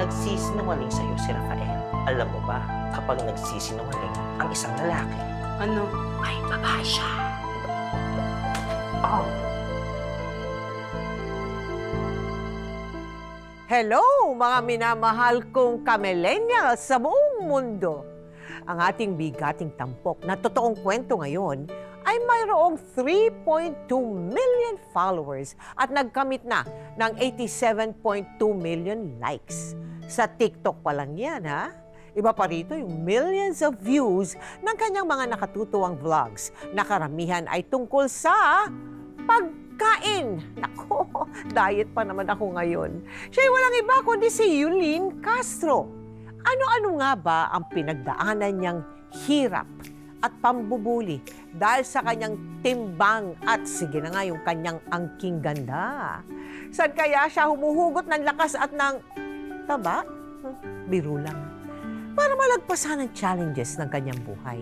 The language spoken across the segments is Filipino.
nagsisinungaling sa'yo si Rafael. Alam mo ba, kapag nagsisinungaling ang isang lalaki, Ano? ay babae siya. Oh. Hello, mga minamahal kong kamillennials sa buong mundo. Ang ating bigating tampok na totoong kwento ngayon ay mayroong 3.2 million followers at nagkamit na ng 87.2 million likes. Sa TikTok pa lang yan, ha? Iba pa rito yung millions of views ng kanyang mga nakatutuwang vlogs na karamihan ay tungkol sa pagkain. Nako, diet pa naman ako ngayon. Siya'y walang iba kundi si Yulin Castro. Ano-ano nga ba ang pinagdaanan niyang hirap at pambubuli dahil sa kanyang timbang at sige na nga yung kanyang angking ganda? Saan kaya siya humuhugot ng lakas at ng taba? Biro lang. Para malagpasan ang challenges ng kanyang buhay.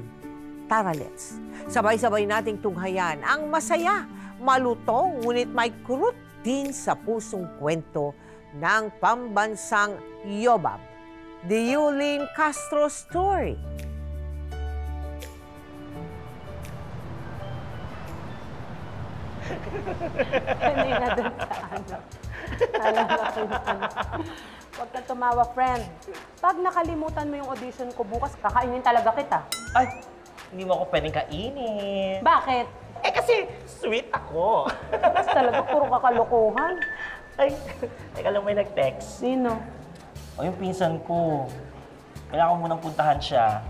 Tara, let's sabay-sabay nating tunghayan ang masaya, malutong, ngunit may kurot din sa pusong kwento ng pambansang Yobab. The Yulin Castro Story. Hindi na doon sa ano. Alam mo ko yung ano. Huwag kang tumawa, friend. Pag nakalimutan mo yung audition ko bukas, kakainin talaga kita. Ay, hindi mo ako pwedeng kainin. Bakit? Eh kasi sweet ako. Kasi talaga puro kakalokohan. Ay, teka lang, may nag-text. Sino? O yung pinsan ko. Kailangan ko munang puntahan siya.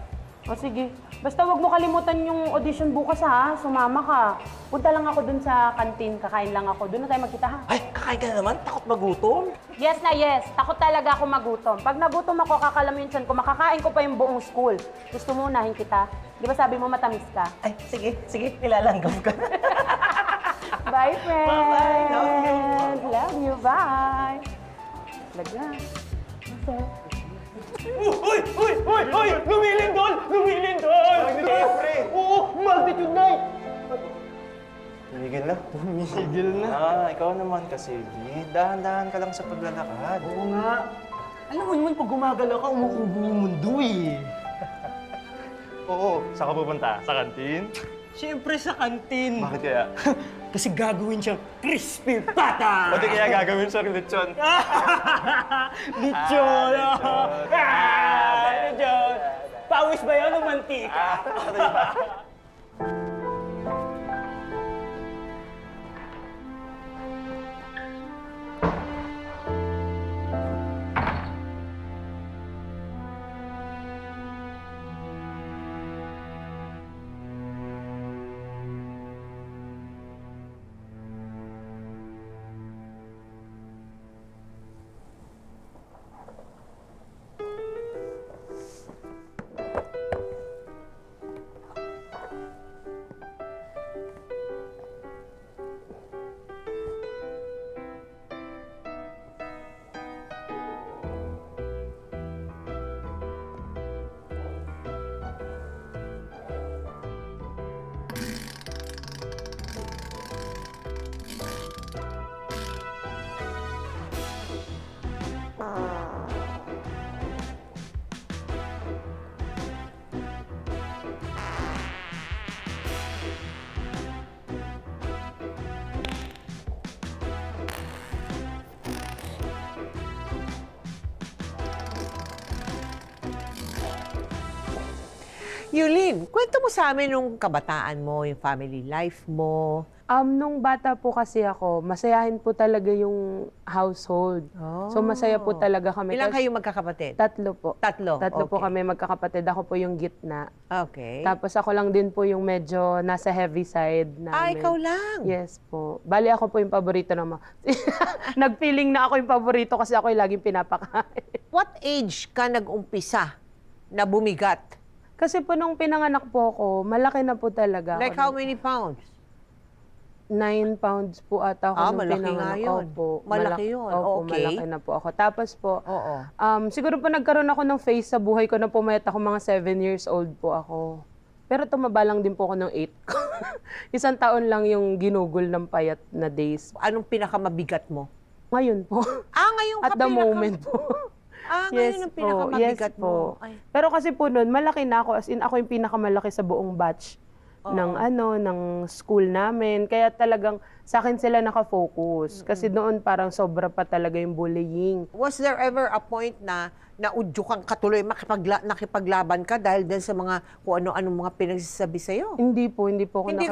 O sige. Basta huwag mo kalimutan yung audition bukas, ha? Sumama ka. Punta lang ako dun sa kantin. Kakain lang ako. Doon na tayo magkita, ha? Ay, kakain ka na naman? Takot magutom? Yes na yes. Takot talaga ako magutom. Pag nagutom ako, kakalamin yung tiyan ko, makakain ko pa yung buong school. Gusto mo unahin kita? Di ba sabi mo matamis ka? Ay, sige, sige. Nilalanggam ka. Bye, friend! Bye-bye. Love you. Love you. Bye! Laga. Uy! Uy! Uy! Uy! Lumilindol! Lumilindol! Siyempre! Oo! Multitude night! Tumigil na. Tumigil na. Ikaw naman kasi, Lee. Dahan-dahan ka lang sa paglalakad. Oo nga. Alam mo naman, pag gumagala ka, umuubo yung mundo eh. Oo. Saan ka pupunta? Sa kantin? Siyempre sa kantin. Bakit kaya? Kasi gagawin siyang crispy pata! Pati kaya gagawin sa lechon. Lechon! lechon. Lechon! Pawis ba yan o mantika? Yulin, kwento mo sa amin nung kabataan mo, yung family life mo. Nung bata po kasi ako, masayahin po talaga yung household. So masaya po talaga kami. Ilang kayo magkakapatid? Tatlo po. Tatlo? Tatlo po Okay. kami magkakapatid. Ako po yung gitna. Okay. Tapos ako lang din po yung medyo nasa heavy side namin. ikaw lang? Yes po. Bali ako po yung paborito ng mga... Nag-feeling na ako yung paborito kasi ako yung laging pinapakain. What age ka nag-umpisa na bumigat? Kasi po nung pinanganak po ako, malaki na po talaga. Like how many pounds? 9 pounds po ata ako nung malaki pinanganak. nga yun. Opo, Malaki yun. Opo, Okay. malaki na po ako. Tapos po, Oo. siguro po nagkaroon ako ng phase sa buhay ko na pumayat ako, mga 7 years old po ako. Pero tumaba lang din po ako ng 8 ko. Isang taon lang yung ginugol ng payat na days. Anong pinakamabigat mo? Ngayon po. Ngayon At ka the moment po. Ngayon ang pinakamabigat yes mo. po. Pero kasi po noon, malaki na ako. As in, ako yung pinakamalaki sa buong batch ng school namin. Kaya talagang sa akin sila nakafocus. Kasi noon parang sobra pa talaga yung bullying. Was there ever a point na naudyo kang katuloy, nakipaglaban ka dahil din sa mga kung ano-anong mga pinagsasabi sa'yo? Hindi po ako Hindi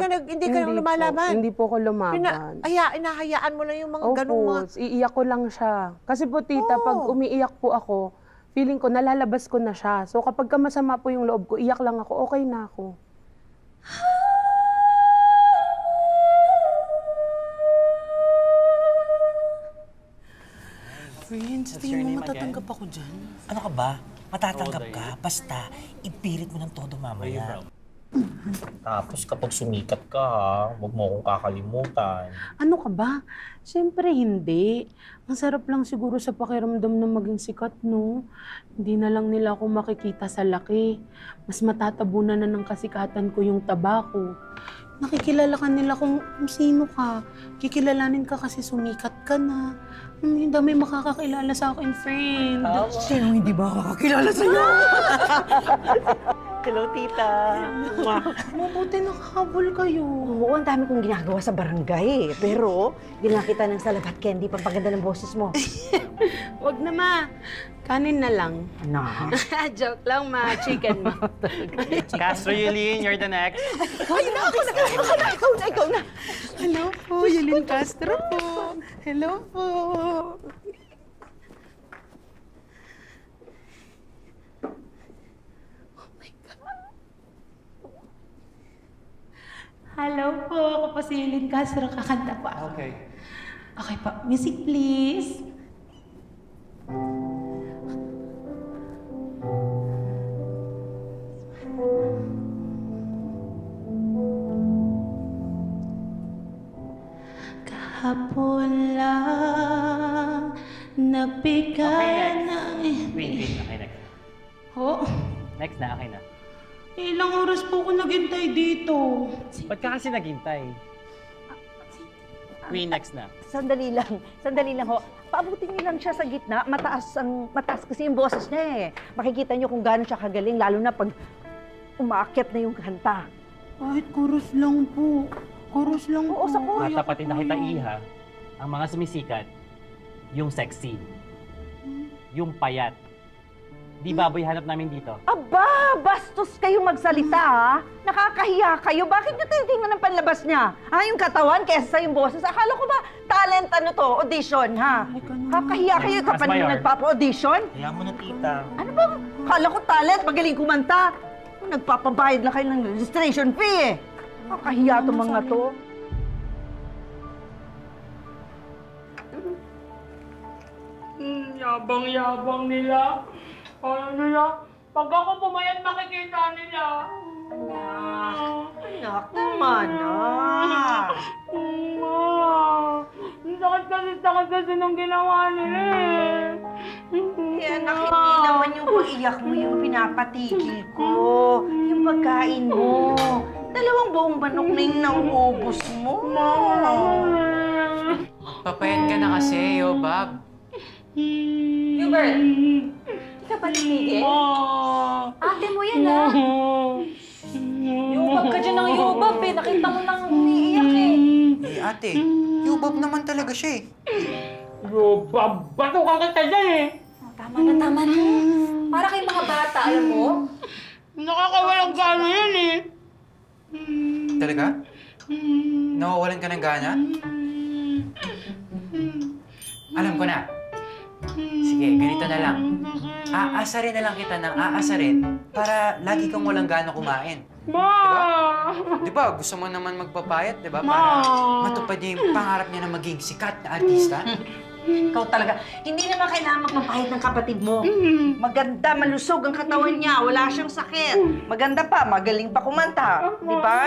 ka nang lumalaban? Hindi po ako lumaban. Inahayaan mo lang yung mga Opo, ganong mga... iiyak ko lang siya. Kasi po tita, pag umiiyak po ako, feeling ko nalalabas ko na siya. So kapag masama po yung loob ko, iyak lang ako, okay na ako. Friends, tingin mo matatanggap ako dyan? Ano ka ba? Matatanggap ka, basta ipilit mo ng todo mamaya. Tapos kapag sumikat ka ha, huwag mo akong kakalimutan. Ano ka ba? Siyempre hindi. Ang sarap lang siguro sa pakiramdam na maging sikat, no? Hindi na lang nila ako makikita sa laki. Mas matatabunan na ng kasikatan ko yung tabako. Nakikilala ka nila kung sino ka. Kikilalanin ka kasi sumikat ka na. Hindi dami makakakilala sa akin, friend. Sino hindi ba kakakilala sa'yo? Hello, tita. Mabuti nakahabol kayo. Oo, ang dami kong ginagawa sa barangay. Pero, ginawa kita ng salabat candy, pampaganda ng boses mo. Wag na, ma. Kanin na lang. Ano? Joke lang, ma. Chicken, ma. Castro Yulin, you're the next. Ikaw na. Hello po, Yulin Castro po. Hello po. Hello po, ako po si Yulin Castro. Kakanta po ako. Okay. Okay po, music please. Kahapon lang nabigyan ng... Wait, okay next. Oh, Next na, okay na. ilang oras po ako naghintay dito. Ba't ka kasi naghintay? Queen, next na. Sandali lang ho. Paabutin niyo lang siya sa gitna. Mataas kasi yung boses niya eh. Makikita niyo kung gaano siya kagaling, lalo na pag umaakyat na yung kanta. Kahit chorus lang po. Chorus lang po. Oo, sa chorus. Matapatin na kita, Iha. Ang mga sumisikat, yung sexy, yung payat. Di baboy hanap namin dito. Aba, bastos kayo magsalita ha. Nakakahiya kayo. Bakit niyo tinitingnan ng panlabas niya? Yung katawan kesa sa yung boses. Akala ko ba talent ano to, audition ha? Kakahiya kayo As kapag mayor. nagpapa-audition? Kaya mo na, tita. Ano bang, kala ko talent, magaling kumanta. Nagpapabayad lang kayo ng registration fee eh. Kakahiya to mga to. Yabang-yabang nila. Ano nila? Pag ako pumayat, makikita nila. Anak naman ah. Ang sakit kasi nung ginawa nila eh. Anak, hindi naman yung pag-iyak mo yung pinapatigil ko. Yung pagkain mo. 2 buong manok na yung nauubos mo. Papayat ka na kasi, yo, Bob. Hubert! Di ka ba tumigil? Ate mo yan, ha? Yubab ka dyan ng yubab, eh. Nakita mo nang umiiyak, eh. Eh, ate, yubab naman talaga siya, eh. Yubab! Batukan kita dyan eh! Tama na. Para kayong mga bata, alam mo? Nakakawalang gano yan eh! Talaga? Nawawalan ka ng gana? Alam ko na. Sige, ganito na lang. Aasarin na lang kita ng aasarin para lagi kang walang gana kumain. Ma! Di ba? Gusto mo naman magpapayat, di ba? Para matupad niya yung pangarap niya na maging sikat na artista. Ikaw talaga. Hindi naman kailangan magpapahit ng kapatid mo. Maganda, malusog ang katawan niya. Wala siyang sakit. Maganda pa, magaling pa kumanta. Di ba?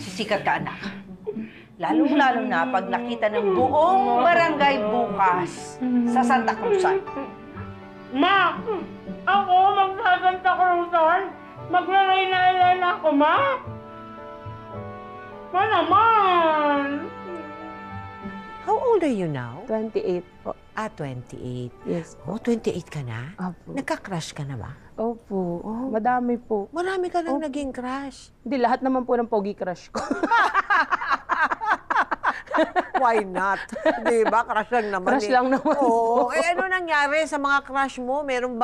Sisikat ka, anak. Lalong-lalo na pag nakita ng buong barangay bukas sa Santa Cruzan. Ma! Ako magsasanta Cruzan? Maglalay-laylay na ako, ma? Ma naman! How old are you now? 28 po. 28. Yes. Oh, 28 ka na? Opo. Nagka-crush ka na ba? Opo. Madami po. Marami ka nang naging crush. Hindi, lahat naman po ng pogi crush ko. Why not? Di ba? Crush lang naman. Crush lang naman Oo. po. Ano nangyari sa mga crush mo? Meron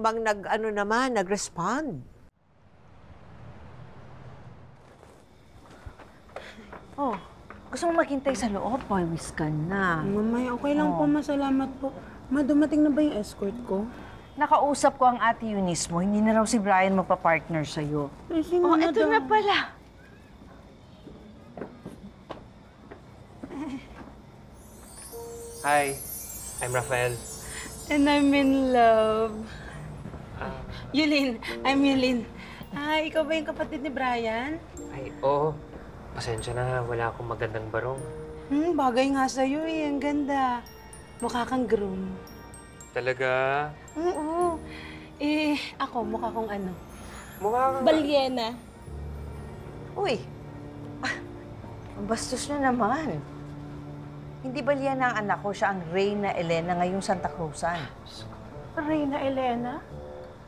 bang nag-respond? Oh, gusto mo maghintay sa loob? Pawis ka na. Mamay, okay lang po. Masalamat po. Ma, dumating na ba yung escort ko? Nakausap ko ang ate Eunice mo. Hindi na raw si Brian magpa-partner sa'yo. Oh, Eto na pala. Hi, I'm Rafael. And I'm in love. Yulin, I'm Yulin. Ikaw ba yung kapatid ni Brian? Ay, oo. Pasensya na, wala akong magandang barong. Bagay nga sa'yo eh. Ang ganda. Mukha kang groom. Talaga? Oo. Ako, mukha kong ano? Mukha kang... Balyena. Uy, ang bastos na naman. Hindi ba liyan ang anak ko? Siya ang Reyna Elena ngayong Santa Cruzan. Reyna Elena?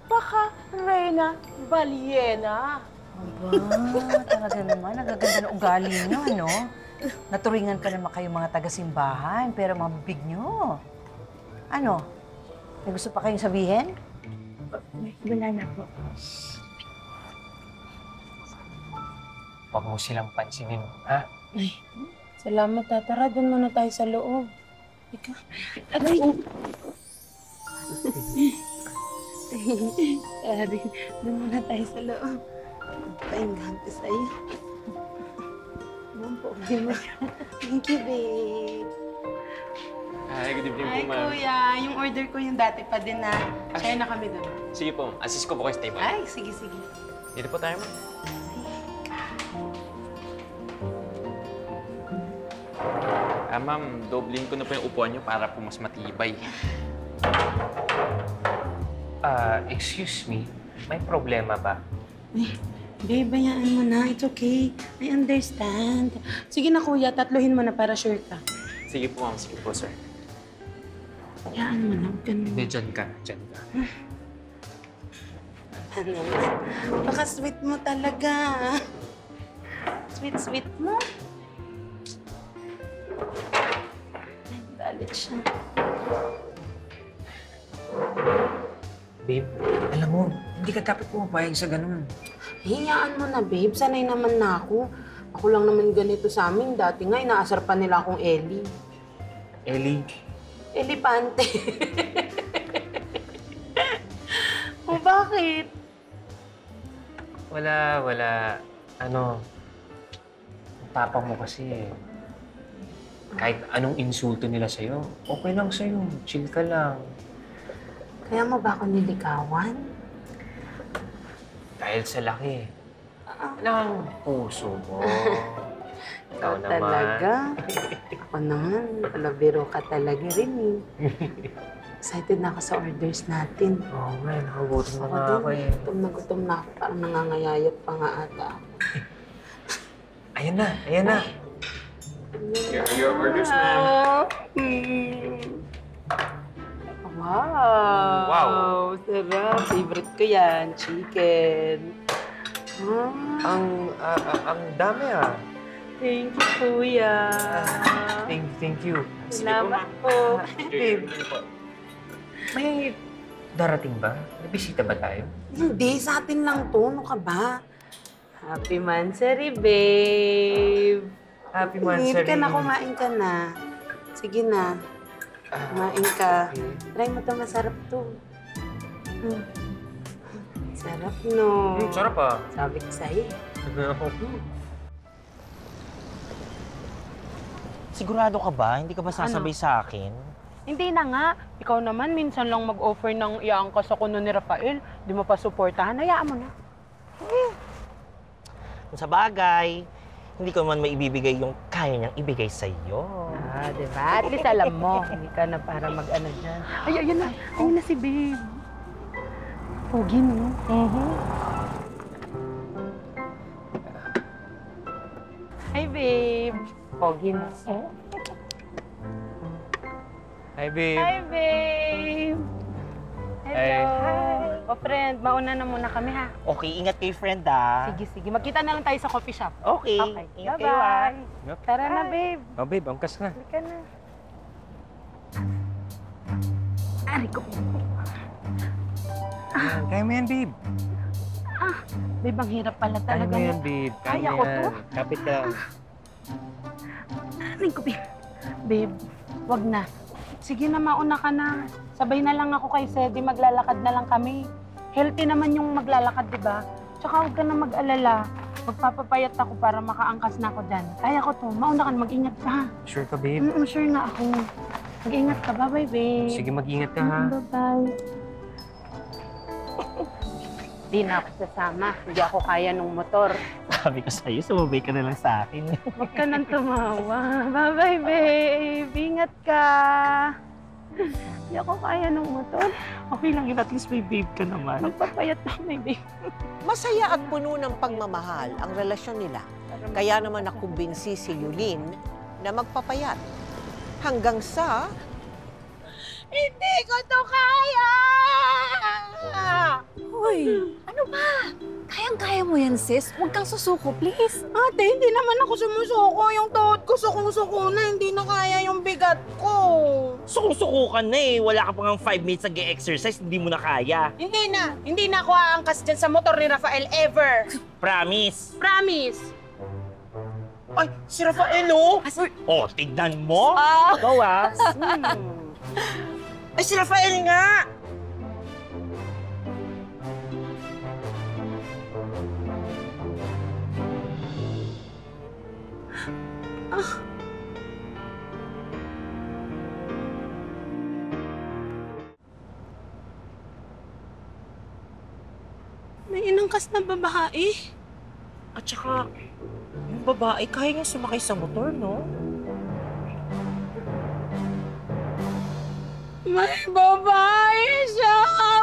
Baka Reyna Balyena. Aba, talaga naman. Nagaganda ng ugali niyo, ano? Naturingan pa naman kayo mga taga-simbahan, pero mabibig niyo. Ano? May gusto pa kayong sabihin? Wala na po. Huwag mo silang pansinin, ha? Ay, salamat, Tara. Doon muna tayo sa loob. Ika. Aray! Sorry. Doon muna tayo sa loob. Pahingahan ko sa'yo. Thank you, babe. Hi, good evening Hi, kuya. Yung order ko yung dati pa din na. Share na kami doon. Sige po, assist ko po kayo sa table. Ay, sige. Dito po tayo, ma'am. Ma'am, dobling ko na po yung upuan niyo para po mas matibay. Excuse me, may problema ba? Babe, bayaan mo na. It's okay. I understand. Sige na, kuya. Tatluhin mo na para sure ka. Sige po, ma'am. Sige po, sir. Bayaan mo na. Ganun. Hindi, dyan ka. Dyan ka. Ano na? Baka sweet mo talaga. Sweet mo. Ay, galit siya. Babe, alam mo, hindi ka dapat pumapayag sa ganun. Hiyaan mo na, babe. Sanay naman na ako. Ako lang naman ganito sa amin. Dati nga, inaasar pa nila akong Ellie. Ellie, Elipante. O bakit? wala. Ano, ang tapang mo kasi eh. Kahit anong insulto nila sa'yo, okay lang sa'yo. Chill ka lang. Kaya mo ba ako niligawan? Dahil sa laki. Ng puso mo. Ikaw naman. Talaga? Ako naman, palabiro ka talaga rin eh. Excited na ako sa orders natin. Oo nga, nakagutom na nga ako eh. Gutom na ako. Parang nangangayayat pa nga ata. Ayan na. Your orders, ma'am. Wow! Sarap. Favorite ko yan. Chicken. Ang dami ah. Thank you, kuya. Thank you. Salamat po. Babe, may darating ba? May bisita ba tayo? Hindi, sa atin lang to. Ano ka ba? Happy Mansari, babe. Happy Kumain Mansari. ka na, kumain ka na. Sige na. Kumain ka. Try mo to, masarap to. Sarap, no? Sarap ah. Sabi ko sa'yo. Sigurado ka ba? Hindi ka ba sasabay sa akin? Hindi na nga. Ikaw naman, minsan lang mag-offer ng iangkas ako nun ni Rafael. Di mo pa supportahan. Hayaan mo na. Kung sa bagay, hindi ko naman maibibigay yung kaya niyang ibigay sa'yo. Diba? At least alam mo. Hindi ka na para mag-ano dyan. Ay, ayun na. Ayun na si babe. Pogi, no? Hi, babe. Pogi na. Hi, babe. Hi, babe! Hello! O, friend, mauna na muna kami, ha? Okay, ingat kayo, friend, ah. Sige. Magkita na lang tayo sa coffee shop. Okay. Okay. Ingat kayo, ah. Bye-bye. Tara na, babe. Oh, babe, angkas na. Halika na. Ari ko. Kaya mo yan, babe. Babe, ang hirap pala Kaya talaga. mo yan, babe. Kaya ko to. Kapit ka lang. Aray ko, babe. Babe, wag na. Sige na, mauna ka na. Sabay na lang ako kay Sedi, maglalakad na lang kami. Healthy naman yung maglalakad, di ba? Tsaka huwag ka na mag-alala. Magpapapayat ako para makaangkas na ako dyan. Kaya ko to. Mauna ka na, mag-ingat ka, ha? Sure ka, babe? Sure na ako. Mag-ingat ka. Bye-bye, babe. Sige, mag-ingat ka, ha? Bye-bye. Di na ako sasama. Hindi ako kaya nung motor. Sabi ko sa'yo, sumabay ka na lang sa akin. Huwag ka nang tumawa. Bye-bye, babe. Ingat ka. Hindi ako kaya ng motor. Okay lang yun, at least may babe ka naman. Magpapayat na may babe. Masaya at puno ng pagmamahal ang relasyon nila. Kaya naman nakumbinsi si Yulin na magpapayat. Hanggang sa... Hindi ko to kaya! Hoy, ano ba? Kayang-kaya mo yan, sis. Huwag kang susuko, please. Ate, hindi naman ako sumusuko. Yung tuhod ko, sukong-suko na. Hindi na kaya yung bigat ko. Suko-suko ka na eh. Wala ka pang 5 minutes nag-exercise, hindi mo na kaya. Hindi na. Hindi na ako aangkas dyan sa motor ni Rafael ever. Promise. Promise. Ay, si Rafael, oh! Oh, tignan mo. Ikaw, ah. Ay, si Rafael nga! May inangkas na babae. At saka, yung babae, kaya niya sumakay sa motor, no? May babae siya!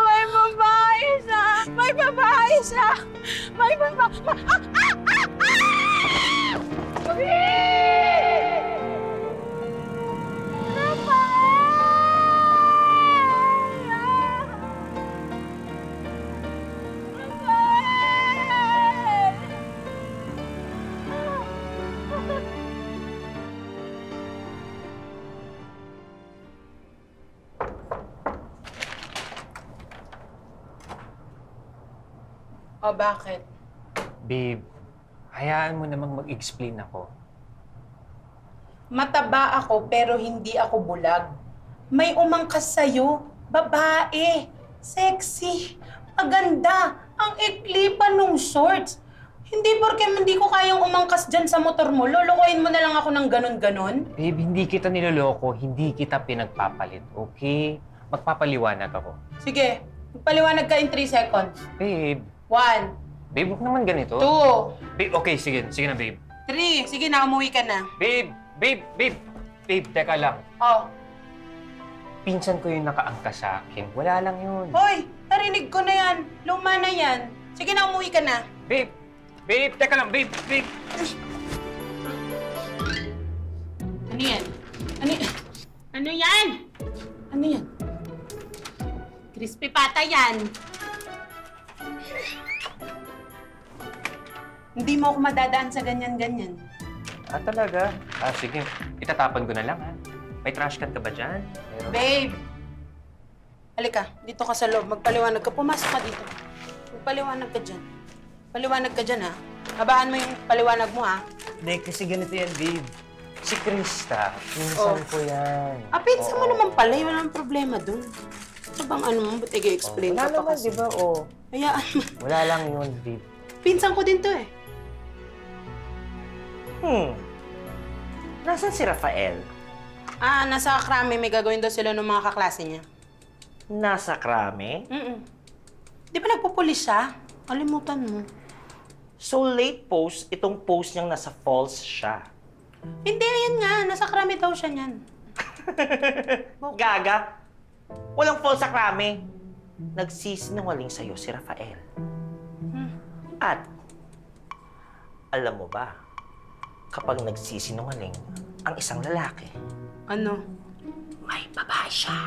May babae siya! May babae siya! May babae... O, bakit? Babe, hayaan mo namang mag-explain ako. Mataba ako pero hindi ako bulag. May umangkas sa'yo. Babae. Sexy. Maganda. Ang ikli pa nung shorts. Hindi porke hindi ko kayang umangkas dyan sa motor mo. Lolokohin mo na lang ako ng ganon-ganon. Babe, hindi kita niloloko, hindi kita pinagpapalit, okay? Magpapaliwanag ako. Sige. Magpaliwanag ka in 3 seconds. Babe. 1. Babe, huwag naman ganito. 2. Babe, okay, sige. Sige na, babe. 3. Sige na, umuwi ka na. Babe, teka lang. Oh. Pinsan ko yung nakaangkas sa akin. Wala lang yun. Hoy, narinig ko na yan. Luma na yan. Sige na, umuwi ka na. Babe, teka lang, babe. Ano yan? Ano yan? Ano yan? Crispy pata yan. Hindi mo ako madadaan sa ganyan-ganyan. Ah, talaga? Ah, sige. Itatapon ko na lang, ha? May trash can ka ba dyan? Babe! Halika, dito ka sa loob. Magpaliwanag ka. Pumasok ka dito. Magpaliwanag ka dyan. Paliwanag ka dyan, ha? Habaan mo yung paliwanag mo, ha? Hindi, kasi ganito yan, babe. Si Krista, pinsan ko yan. Pinsan mo naman pala. Walang problema dun. Ito bang ano mo? Ba't i-explain Wala ka pa naman, kasi? di ba? Hayaan mo. Wala lang yun, babe. Pinsan ko din to, eh. Nasaan si Rafael? Nasa Krami. May gagawin daw sila ng mga kaklase niya. Nasa Krame? Di ba nagpupulis siya? Kalimutan mo. So late post, itong post niyang nasa falls siya. Hindi, yan nga. Nasa Krami daw siya niyan. Gaga! Walang falls sa Krame. Nagsisinungaling sa'yo si Rafael. At, alam mo ba, kapag nagsisinungaling ang isang lalaki, Ano? may Babae siya.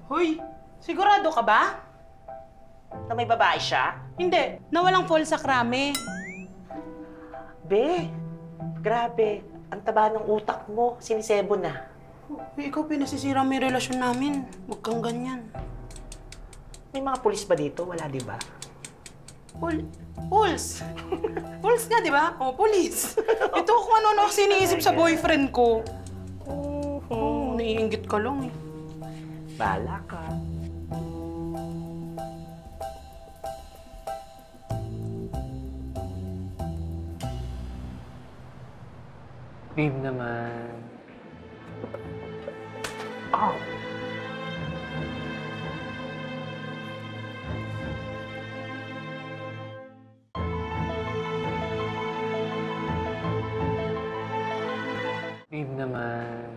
Hoy, sigurado ka ba? Na may babae siya? Hindi, na walang fall sa krame. Be, grabe. Ang taba ng utak mo. Sinisebo na. Ikaw pinasisira mo yung relasyon namin. Huwag kang ganyan. May mga pulis ba dito? Wala, di ba? Puls! Puls nga, di ba? O, pulis. Ito kung ano-ano kasi iniisip sa boyfriend ko. Oo, naiinggit ka lang eh. Bahala ka. Babe naman. Oh! Babe naman.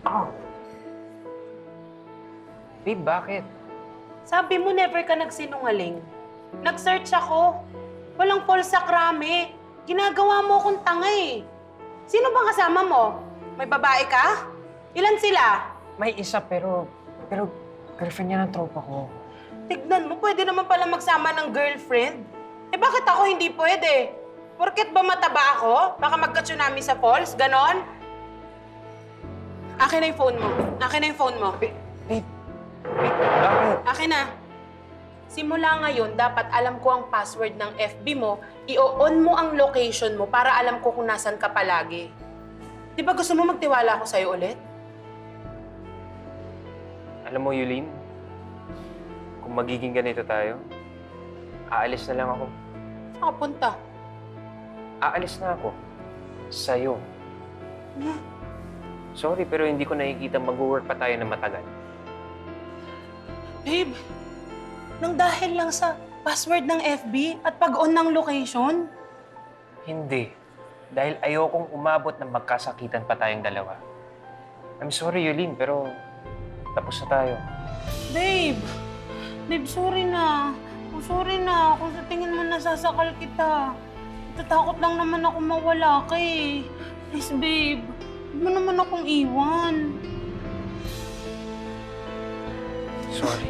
Oh! Babe, bakit? Sabi mo never ka nagsinungaling. Nag-search ako. Walang fall sa krame. Ginagawa mo akong tanga eh. Sino bang kasama mo? May babae ka? Ilan sila? May isa pero girlfriend niya ng tropa ko. Tignan mo, pwede naman pala magsama ng girlfriend. Eh bakit ako hindi pwede? Porket ba mataba ako? Baka magka-tsunami sa falls? Ganon? Akin na yung phone mo. Akin na yung phone mo. Babe, bakit? Akin na. Simula ngayon, dapat alam ko ang password ng FB mo, i-on mo ang location mo para alam ko kung nasan ka palagi. Di ba gusto mo magtiwala ako sa'yo ulit? Alam mo, Yulin, kung magiging ganito tayo, aalis na lang ako. Saan ka punta? Aalis na ako. Sa'yo. Sorry, pero hindi ko nakikita mag-work pa tayo na matagal. Babe, nang dahil lang sa password ng FB at pag-on ng location? Hindi. Dahil ayokong umabot na magkasakitan pa tayong dalawa. I'm sorry, Yulin, pero tapos na tayo. Babe, sorry na. Sorry na. Kung sa tingin mo nasasakal kita. Natatakot lang naman ako mawala ka eh. Please, babe. Huwag mo naman akong iwan. Sorry.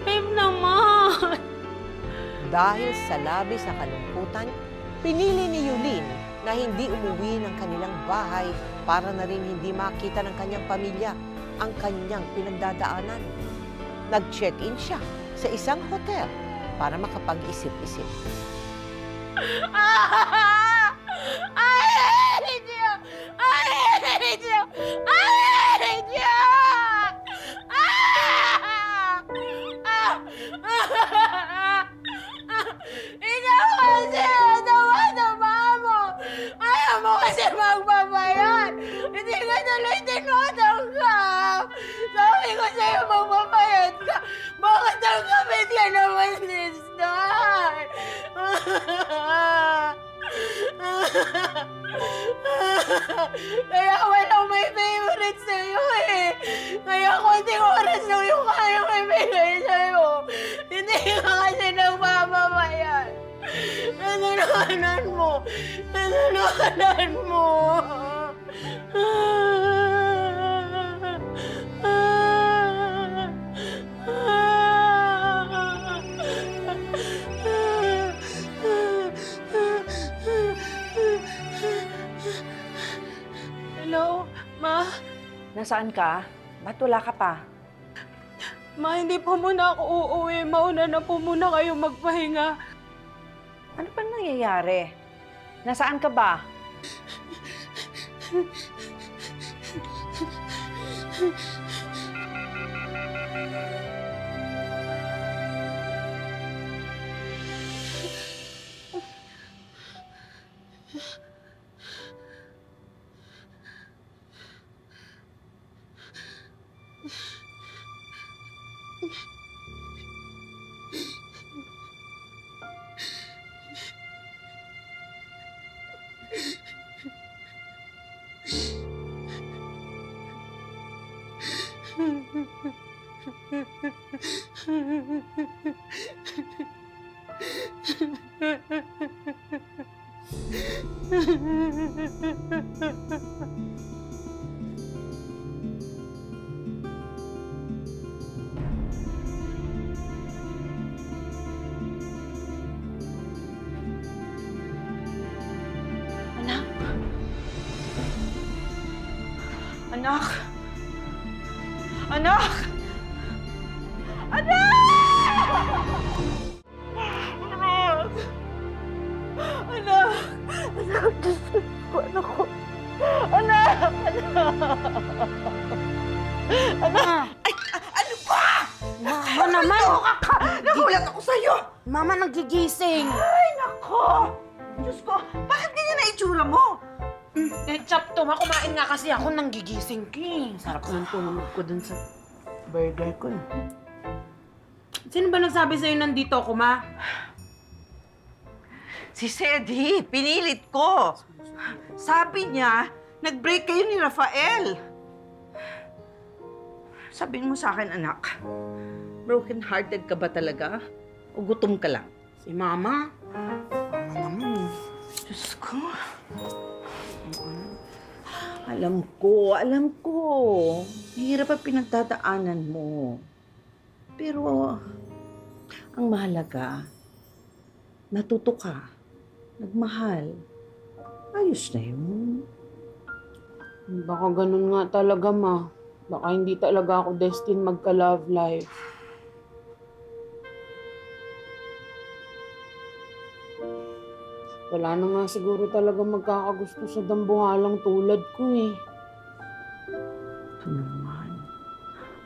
Babe naman! Dahil sa labis na kalungkutan, pinili ni Yulin na hindi umuwi ng kanilang bahay para na rin hindi makita ng kanyang pamilya ang kanyang pinagdadaanan. Nag-check-in siya sa isang hotel para makapag-isip-isip. I hate you! I hate you! I hate you! Ikaw kasi nawa mo! Ayaw mo kasi magbabayad! Hindi ka tuloy tinotanggap! Sabi ko sa'yo magbabayad ka! Bakit tanggapin ka naman this time? Kaya walang may favorite sa'yo eh. Kaya konting oras lang yung kayang ibigay sa'yo. Hindi ka kasi nagmamamayad. Nasalanan mo. Nasalanan mo. Hello, Ma? Nasaan ka? Ba't wala ka pa? Ma, hindi po muna ako uuwi. Mauna na po muna kayo magpahinga. Ano pa nangyayari? Nasaan ka ba? Anak! Anak! Anak! Anak! Anak! Anak! Diyos ko, anak ko! Anak! Anak! Anak! Ay, ano ba? Mama naman! Nagulat ako sa'yo! Mama, nagigising! Ay, nako! Diyos ko, bakit ganyan na itsura mo? Ketchup to, ma. Kumain nga kasi ako nang gigising ka eh. Sarap ng tulog ko dun sa burger ko. Sino ba nagsabi sa'yo nandito ako, ma? Si Sedi, pinilit ko. Sabi niya, nag-break kayo ni Rafael. Sabihin mo sa akin, anak, broken-hearted ka ba talaga? O gutom ka lang? Si Mama. Mama naman eh. Diyos ko. Alam ko. Hirap ang pinagdadaanan mo. Pero, ang mahalaga, natuto ka, nagmahal. Ayos na yun. Baka ganun nga talaga, ma. Baka hindi talaga ako destined magka-love life. Wala na nga siguro talaga magkakagusto sa dambuhalang tulad ko eh. Ito naman.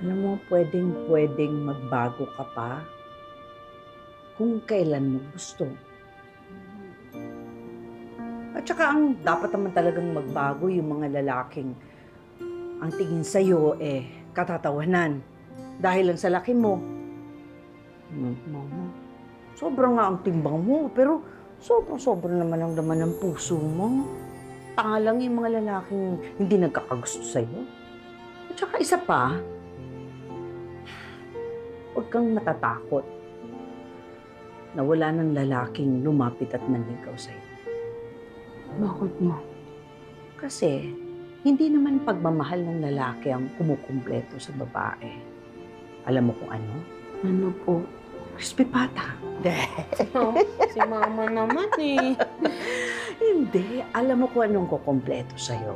Alam mo, pwedeng magbago ka pa kung kailan mo gusto. At saka ang dapat naman talagang magbago yung mga lalaking ang tingin sa'yo katatawanan dahil lang sa laki mo. Mama, sobrang nga ang timbang mo, pero sobra naman ang laman ng puso mo. Tanga lang yung mga lalaking hindi nagkakagusto sa'yo. At saka isa pa, huwag kang matatakot na wala ng lalaking lumapit at nanligaw sa'yo. Bakit mo? Kasi, hindi naman pagmamahal ng lalaki ang kumukumpleto sa babae. Alam mo kung ano? Ano po? Crispy pata. Si Mama naman eh. Hindi. Alam mo kung anong kukumpleto sa'yo.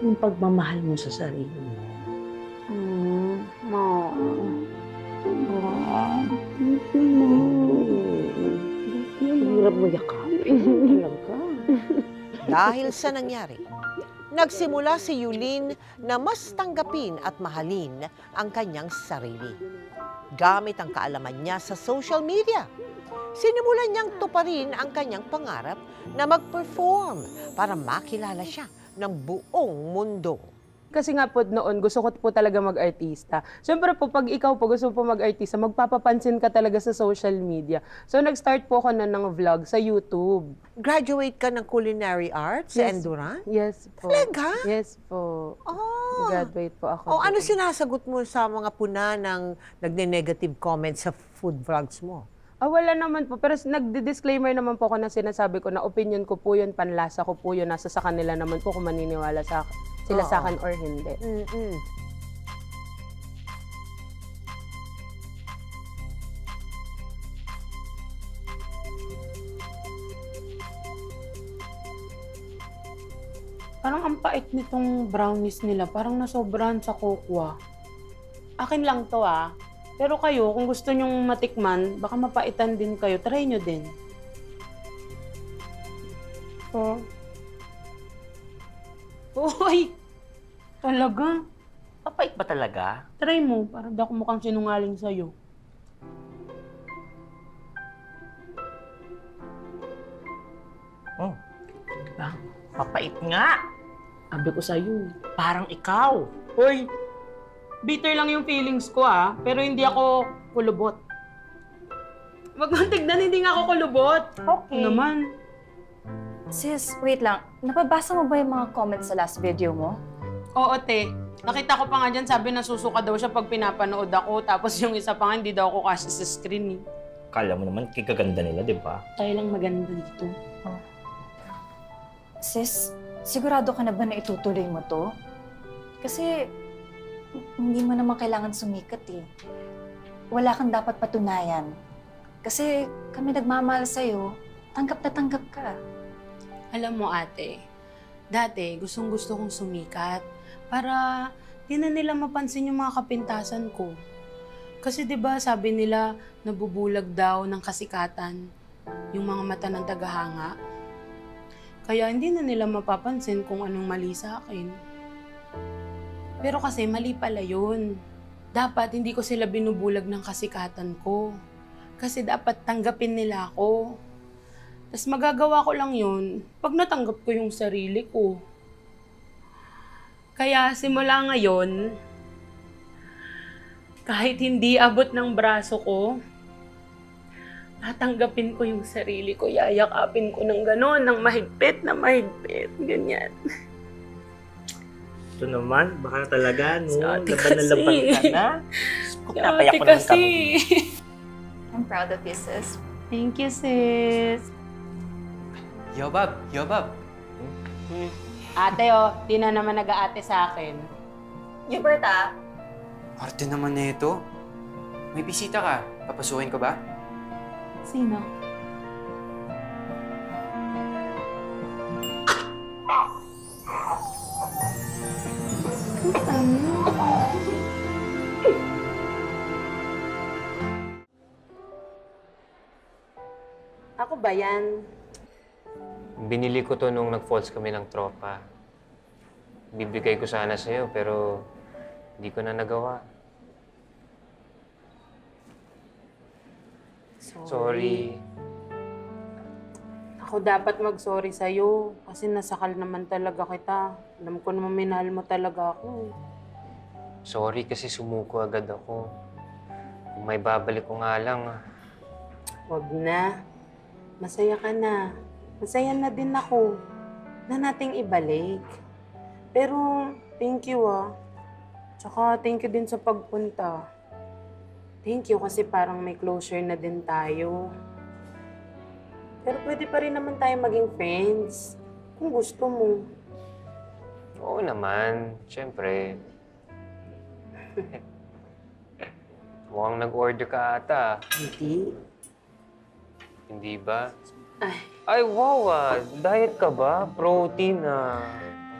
Yung pagmamahal mo sa sarili mo. Hirap mo yakapin. Talaga. Dahil sa nangyari, nagsimula si Yulin na mas tanggapin at mahalin ang kanyang sarili. Gamit ang kaalaman niya sa social media, sinimulan niyang tuparin ang kanyang pangarap na mag-perform para makilala siya ng buong mundo. Kasi nga po noon, gusto ko po talaga mag-artista. Siyempre po, pag ikaw po gusto po mag-artista, magpapapansin ka talaga sa social media. So, nag-start po ako na ng vlog sa YouTube. Graduate ka ng culinary arts sa Enduran? Yes po. Talaga? Yes po. Oh. Graduate po ako. O ano sinasagot mo sa mga puna ng nagne-negative comments sa food vlogs mo? Wala naman po. Pero nagdi-disclaimer naman po ako na sinasabi ko na opinion ko po yun, panlasa ko po yun, nasa sa kanila naman po kung maniniwala sila sa akin or hindi. Parang ang pait nitong brownies nila. Parang nasobrahan sa kokwa. Akin lang to Pero kayo, kung gusto nyong matikman, baka mapaitan din kayo. Try nyo din. Uy! Talaga? Papait ba talaga? Try mo, para di ako mukhang sinungaling sa'yo. Diba? Papait nga. Sabi ko sa'yo. Parang ikaw. Uy! Bitter lang yung feelings ko pero hindi ako kulubot. Wag mong tignan, hindi nga ako kulubot. Okay. Naman. Sis, wait lang. Napabasa mo ba yung mga comments sa last video mo? Oo, te. Nakita ko pa nga dyan, sabi na susuka daw siya pag pinapanood ako. Tapos yung isa pa nga, hindi daw ako kasi sa screen. Kala mo naman, kikaganda nila, di ba? Tayo lang maganda dito. Sis, sigurado ka na ba na itutuloy mo to? Kasi hindi mo naman kailangan sumikat Wala kang dapat patunayan. Kasi kami nagmamahal sa'yo, tanggap na tanggap ka. Alam mo, ate, dati gustong-gusto kong sumikat. Para di na nila mapansin yung mga kapintasan ko. Kasi 'di ba sabi nila nabubulag daw ng kasikatan yung mga mata ng tagahanga. Kaya hindi na nila mapapansin kung anong mali sa akin. Pero kasi mali pala yun. Dapat hindi ko sila binubulag ng kasikatan ko. Kasi dapat tanggapin nila ako. Tapos magagawa ko lang yun pag natanggap ko yung sarili ko. Kaya simula ngayon, kahit hindi abot ng braso ko, tatanggapin ko yung sarili ko, yayakapin ko ng gano'n, ng mahigpit na mahigpit, ganyan. Ito naman, baka talaga, no? Si ate Laban na laban kasi. ka na. Si Napayak ate ko ng kasi. kami. I'm proud of you, sis. Thank you, sis. Yo, Bob! Yo, Bob! Ate, di na naman nag-aate sa akin. Hubert, ah. Arte naman na ito. May bisita ka. Papasukin ko ba? Sino? Ako ba yan? Binili ko to nung nag-falls kami ng tropa. Bibigay ko sana sa'yo, pero hindi ko na nagawa. Sorry. Ako dapat mag-sorry sa'yo kasi nasakal naman talaga kita. Alam ko naman minahal mo talaga ako. Sorry kasi sumuko agad ako. Kung may babalik ko nga lang, Wag na. Masaya ka na. Masaya na din ako na nating ibalik. Pero thank you Tsaka thank you din sa pagpunta. Thank you kasi parang may closure na din tayo. Pero pwede pa rin naman tayo maging friends. Kung gusto mo. oo naman, syempre. Mukhang nag-order ka ata. Hindi. Hindi ba? Ay, Ay, wow diet ka ba? Protein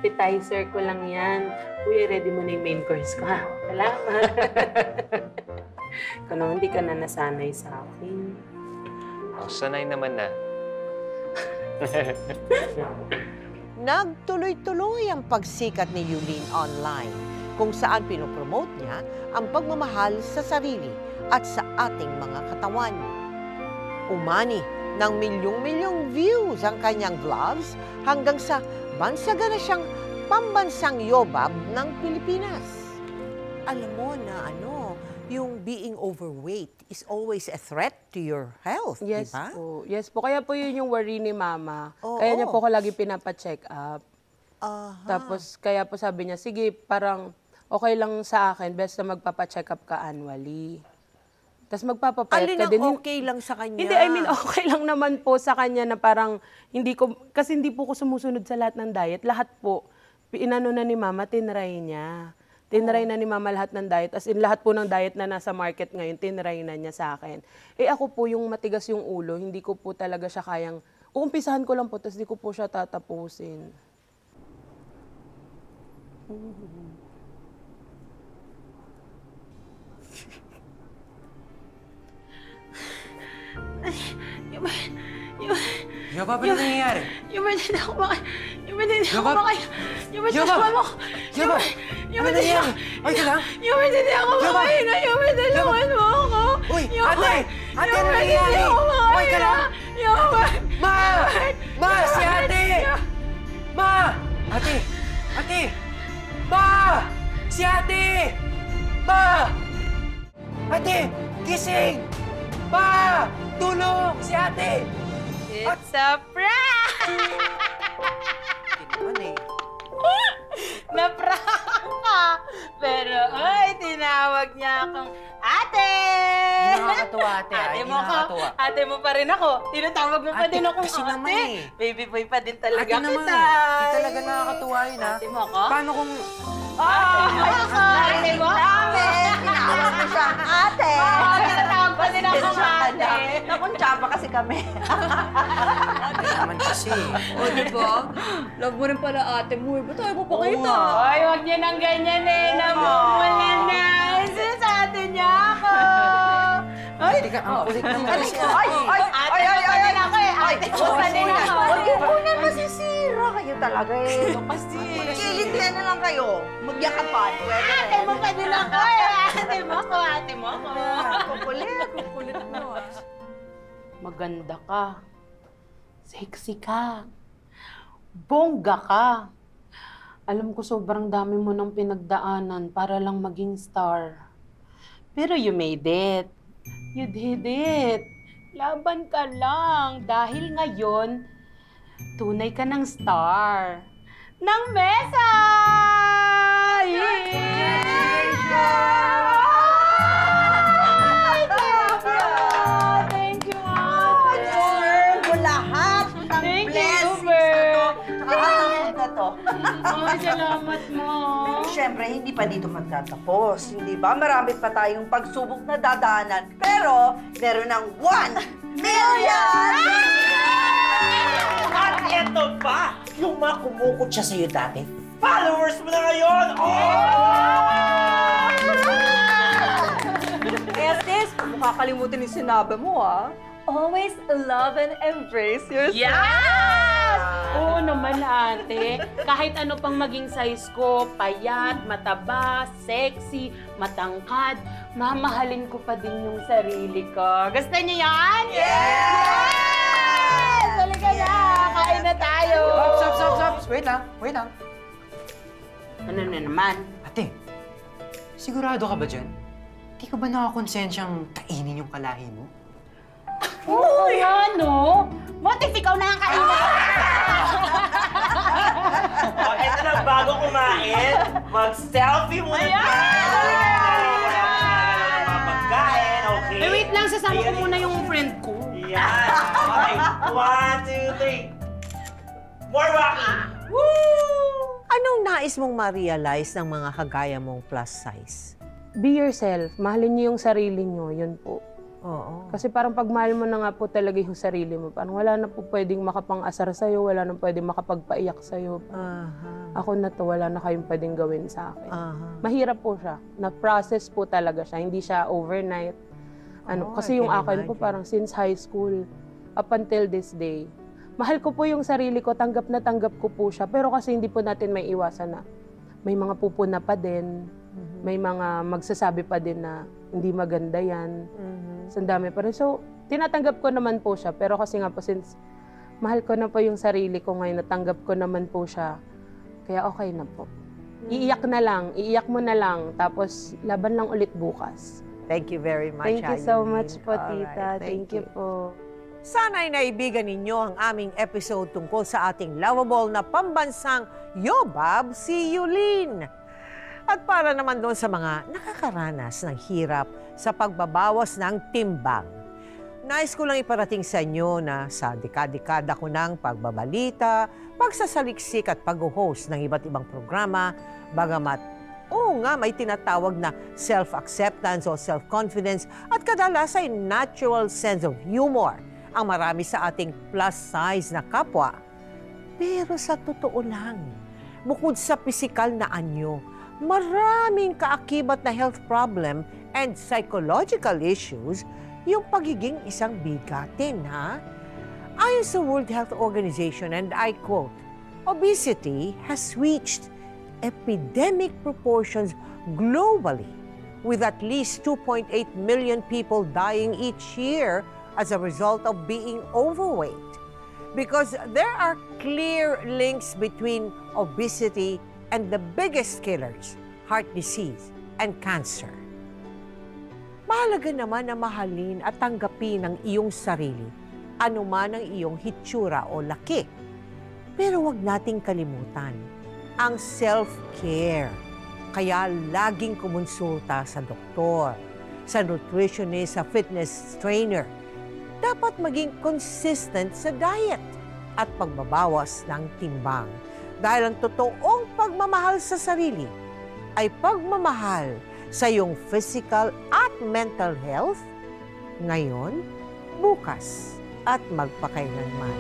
appetizer ko lang yan. Uy, ready mo na yung main course ko ha. Salamat. Kung naman, hindi ka na nasanay sa akin. Sanay naman na. Nagtuloy-tuloy ang pagsikat ni Yulin online, kung saan pinopromote niya ang pagmamahal sa sarili at sa ating mga katawan. Umani ng milyong-milyong views ang kanyang vlogs hanggang sa bansaga na siyang pambansang yobab ng Pilipinas. Alam mo na yung being overweight is always a threat to your health, Yes di ba? po. Yes po. Kaya po yun yung worry ni Mama. Oo. Kaya niya po ako lagi pinapa-check up. Aha. Tapos, kaya po sabi niya, sige, parang okay lang sa akin, best na magpapa-check up ka annually. Tapos magpapapayat Alin ka ang din. okay lang sa kanya? Hindi, I mean, okay lang naman po sa kanya na parang kasi hindi po ko sumusunod sa lahat ng diet. Lahat po, inano na ni Mama, tinry niya. Tinry na ni Mama lahat ng diet. As in, lahat po ng diet na nasa market ngayon, tinry na niya sa akin. Ako po, yung matigas yung ulo, hindi ko po talaga siya kayang, uumpisahan ko lang po, tapos di ko po siya tatapusin. Yo, Bob, ano nangyayari? Yung hindi ako makaya. Yung hindi ako Yobab! makaya. Yung hindi Yobab! ako Yo, Bob! Ano nangyayari? Okay ka lang? Yung hindi ako Yobab! makaya. Yung hindi tulungan mo ako. Uy, ate! Ate, ano nangyayari? Okay ka lang? Ma! Ma! Si ate! Ma! Ate! Ate! Ma! Si ate! Ma! Ate! Gising! Ma! Tulong! Si ate! It's a prank! Na-prank ka! Pero, tinawag niya akong ate! Hindi nakakatuwa, ate. Ate Hindi mo ako. nakakatuwa. Ate mo pa rin ako. Tinatawag mo pa Ate, din akong kasi ate. naman eh. Baby boy pa din talaga Ate naman. kita. Hindi talaga nakakatuwa yun, ha? Ate mo ako? Paano kung... Ate mo? Tinawag mo siyang ate. Tinatawag pa din akong ate. Nakuntsaba kasi kami. naman kasi. O, diba? Love mo rin pala ate mo. Ba't tayo papakita? Ay, huwag niya nang ganyan eh. Namumula na. Sinasabi niya ako. Ay, di ka, ang kulit naman kasi. Ay! Huwag yung muna masisira kayo talaga eh. Magkilitihan na lang kayo. Magyakapan. Ate mo pa din ako eh. Ate mo ako. Kukulit mo. Maganda ka. Sexy ka. Bongga ka. Alam ko sobrang dami mo ng pinagdaanan para lang maging star. Pero you made it. You did it. Laban ka lang. Dahil ngayon, tunay ka ng star. Ng mesa! Thank you, ate. Deserve mo lahat ng blessings na to. Nakakafood na to. Ay, salamat mo. Siyempre, hindi pa dito magtatapos. Hindi ba? Marami pa tayong pagsubok na dadaanan. Pero, meron ng 1 million! At eto pa, yung mga kumukot siya sa'yo dati, followers mo na ngayon! Estes, mukha kalimutan yung sinabi mo, ah. Always love and embrace yourself. Yes! Oo naman, ate. Kahit ano pang maging size ko, payat, mataba, sexy, matangkad, mamahalin ko pa din yung sarili ko. Gusto niyo yan? Yes! Talaga na! Kain na tayo! Stop! Wait lang. Ano na naman? Ate, sigurado ka ba dyan? Di ka ba nakakonsensyang kainin yung kalahi mo? Oo nga, no? What if ikaw na ang kainin? Eto na, bago kumain, mag-selfie muna tayo! Mga pagkain, okay? Eh, wait lang, sasama ko muna yung friend ko. Yan! Okay, 1, 2, 3. More walking! Anong nais mong ma-realize ng mga kagaya mong plus size? Be yourself. Mahalin niyo yung sarili niyo. Yun po. Oo. Kasi parang pag mahal mo na nga po talaga yung sarili mo, parang wala na po pwedeng makapang-asar sa'yo, wala na pwedeng makapagpaiyak sa'yo. Ako na to, wala na kayong pwedeng gawin sa akin. Mahirap po siya. Na-process po talaga siya. Hindi siya overnight. Kasi yung akin po parang since high school, up until this day, mahal ko po yung sarili ko, tanggap na tanggap ko po siya. Pero kasi hindi po natin may iwasan na may mga pupuna pa din, may mga magsasabi pa din na hindi maganda yan. So, ang dami pa rin. So, tinatanggap ko naman po siya. Pero kasi nga po, since mahal ko na po yung sarili ko ngayon, natanggap ko naman po siya, kaya okay na po. Iiyak mo na lang, tapos laban lang ulit bukas. Thank you very much. Thank you so Ayun. much po, tita. Alright, Thank you po. Sana'y naibigan ninyo ang aming episode tungkol sa ating lovable na pambansang Yobab, si Yulin. At para naman doon sa mga nakakaranas ng hirap sa pagbabawas ng timbang, nais ko lang iparating sa inyo na sa dekada-dekada ko ng pagbabalita, pagsasaliksik at pag-host ng iba't ibang programa, bagamat may tinatawag na self-acceptance o self-confidence at kadalasay natural sense of humor ang marami sa ating plus size na kapwa. Pero sa totoo lang, bukod sa pisikal na anyo, maraming kaakibat na health problem and psychological issues yung pagiging isang bigatin, ha? Ayon sa World Health Organization, and I quote, obesity has reached epidemic proportions globally, with at least 2.8 million people dying each year as a result of being overweight. Because there are clear links between obesity and the biggest killers, heart disease and cancer. Mahalaga naman na mahalin at tanggapin ang iyong sarili, anuman ang iyong hitsura o laki. Pero huwag nating kalimutan ang self-care. Kaya laging kumonsulta sa doktor, sa nutritionist, sa fitness trainer. Dapat maging consistent sa diet at pagbabawas ng timbang. Dahil ang totoong pagmamahal sa sarili ay pagmamahal sa iyong physical at mental health ngayon, bukas at magpakailanman.